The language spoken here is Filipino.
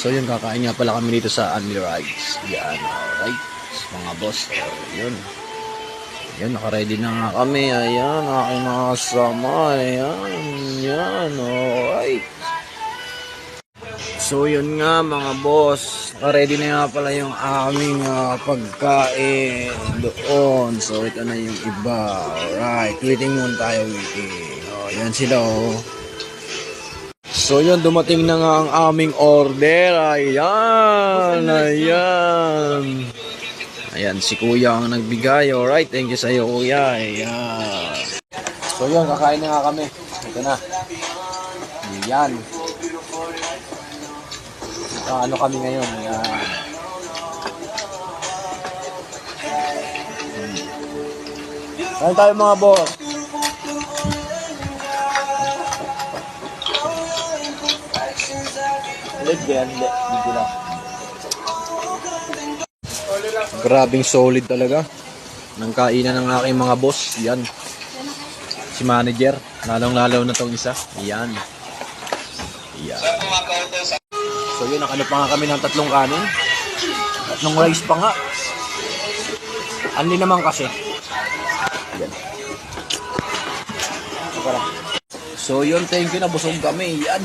So yun, kakain nga pala kami dito sa Unli Rides. Yan, alright. Mga boss, yun. Yan, nakaready na nga kami. Ayan, aking mga kasama. Ayan, yan, alright. So yun nga mga boss, nakaready na nga pala yung aming pagkain doon. So ito na yung iba. Alright, waiting muna tayo, waiting. O, yan sila oh. So yun, dumating na nga ang aming order. Ayan, ayan. Ayan, si kuya ang nagbigay. Alright, thank you sa iyo kuya. Ayan. So yun, kakain na nga kami. Ito na. Ayan. Ano kami ngayon? Ayan. Kain tayo mga boss. Hindi lang. Grabing solid talaga ng kainan ng aking mga boss. Yan. Si manager. Lalong-lalaw na tong isa. Yan. Yan. So yun, nakano pa nga kami ng 3 kanin. 3 rice pa nga. Anli naman kasi. Yan. So yun, thank you na. Busog kami. Yan.